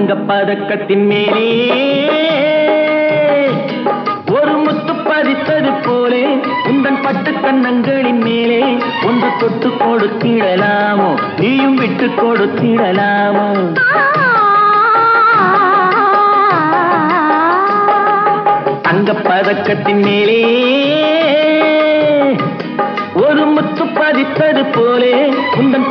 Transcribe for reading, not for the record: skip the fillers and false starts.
தங்கப்பதக்கத்தின் மேலே ஒரு முத்து பதித்தது போலே உந்தன் பட்டு கண்ணங்களின் மேலே ஒன்று தொட்டு கொடுத்திடலாமோ நீயும் விட்டு கொடுத்திடலாமோ தங்கப்பதக்கத்தின் மேலே ஒரு முத்து பதித்தது போலே உந்தன்